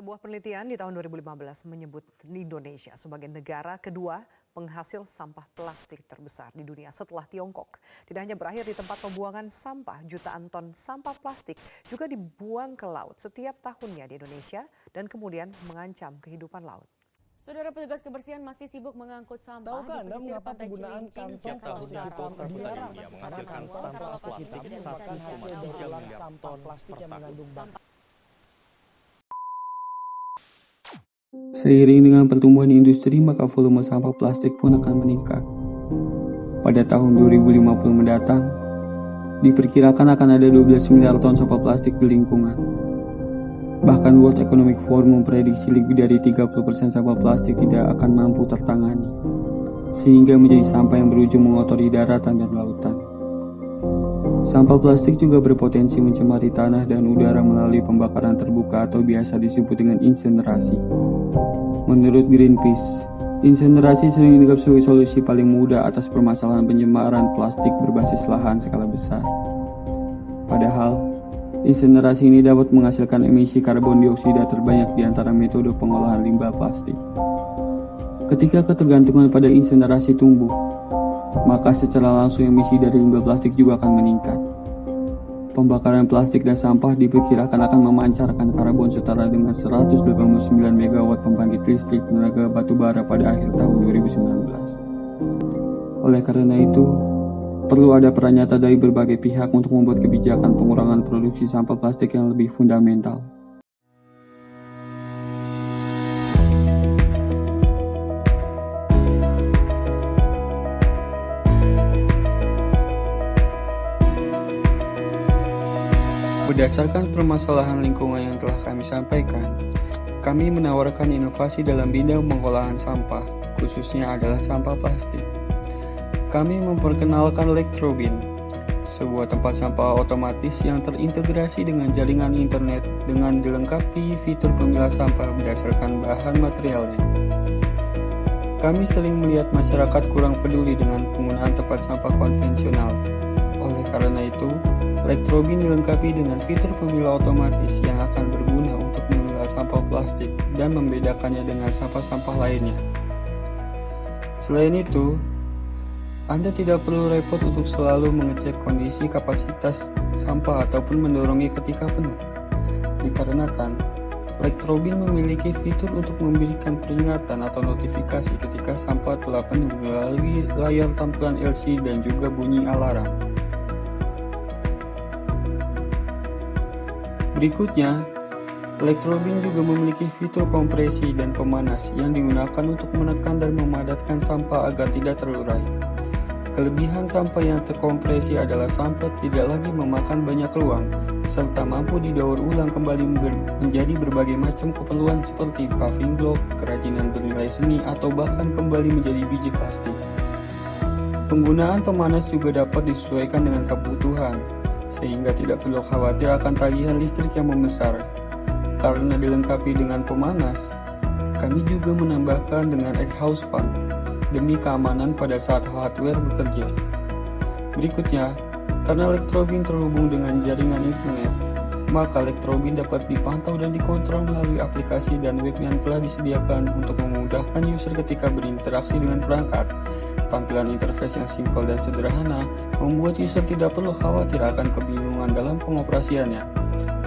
Sebuah penelitian di tahun 2015 menyebut Indonesia sebagai negara kedua penghasil sampah plastik terbesar di dunia setelah Tiongkok. Tidak hanya berakhir di tempat pembuangan sampah, jutaan ton sampah plastik juga dibuang ke laut setiap tahunnya di Indonesia dan kemudian mengancam kehidupan laut. Saudara, petugas kebersihan masih sibuk mengangkut sampah Tahukah Anda di pesisir mengapa pantai penggunaan Cilincing, kantong Jakarta plastik Utara. hitam dilarang? Karena Karena kantong plastik hitam merupakan hasil daur ulang sampah plastik yang mengandung bahan. Seiring dengan pertumbuhan industri, maka volume sampah plastik pun akan meningkat. Pada tahun 2050 mendatang, diperkirakan akan ada 12 miliar ton sampah plastik di lingkungan. Bahkan World Economic Forum memprediksi lebih dari 30% sampah plastik tidak akan mampu tertangani, sehingga menjadi sampah yang berujung mengotori daratan dan lautan. Sampah plastik juga berpotensi mencemari tanah dan udara melalui pembakaran terbuka atau biasa disebut dengan insinerasi. Menurut Greenpeace, insinerasi sering dianggap sebagai solusi paling mudah atas permasalahan pencemaran plastik berbasis lahan skala besar. Padahal, insinerasi ini dapat menghasilkan emisi karbon dioksida terbanyak di antara metode pengolahan limbah plastik. Ketika ketergantungan pada insinerasi tumbuh, maka secara langsung emisi dari limbah plastik juga akan meningkat. Pembakaran plastik dan sampah diperkirakan akan memancarkan karbon setara dengan 189 MW pembangkit listrik tenaga batu bara pada akhir tahun 2019. Oleh karena itu, perlu ada peran nyata dari berbagai pihak untuk membuat kebijakan pengurangan produksi sampah plastik yang lebih fundamental. Berdasarkan permasalahan lingkungan yang telah kami sampaikan, kami menawarkan inovasi dalam bidang pengolahan sampah, khususnya adalah sampah plastik. Kami memperkenalkan Electrobin, sebuah tempat sampah otomatis yang terintegrasi dengan jaringan internet dengan dilengkapi fitur pemilah sampah berdasarkan bahan materialnya. Kami sering melihat masyarakat kurang peduli dengan penggunaan tempat sampah konvensional. Oleh karena itu, Electrobin dilengkapi dengan fitur pemilah otomatis yang akan berguna untuk memilah sampah plastik dan membedakannya dengan sampah-sampah lainnya. Selain itu, Anda tidak perlu repot untuk selalu mengecek kondisi kapasitas sampah ataupun mendorongnya ketika penuh. Dikarenakan, Electrobin memiliki fitur untuk memberikan peringatan atau notifikasi ketika sampah telah penuh melalui layar tampilan LCD dan juga bunyi alarm. Berikutnya, Electrobin juga memiliki fitur kompresi dan pemanas yang digunakan untuk menekan dan memadatkan sampah agar tidak terurai. Kelebihan sampah yang terkompresi adalah sampah tidak lagi memakan banyak ruang, serta mampu didaur ulang kembali menjadi berbagai macam keperluan seperti paving block, kerajinan bernilai seni, atau bahkan kembali menjadi biji plastik. Penggunaan pemanas juga dapat disesuaikan dengan kebutuhan, sehingga tidak perlu khawatir akan tagihan listrik yang membesar. Karena dilengkapi dengan pemanas, kami juga menambahkan dengan exhaust fan demi keamanan pada saat hardware bekerja. Berikutnya, karena Electrobin terhubung dengan jaringan internet, maka Electrobin dapat dipantau dan dikontrol melalui aplikasi dan web yang telah disediakan untuk memudahkan user ketika berinteraksi dengan perangkat. Tampilan interface yang simpel dan sederhana membuat user tidak perlu khawatir akan kebingungan dalam pengoperasiannya,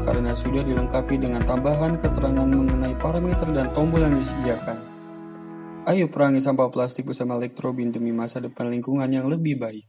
karena sudah dilengkapi dengan tambahan keterangan mengenai parameter dan tombol yang disediakan. Ayo perangi sampah plastik bersama Electrobin demi masa depan lingkungan yang lebih baik.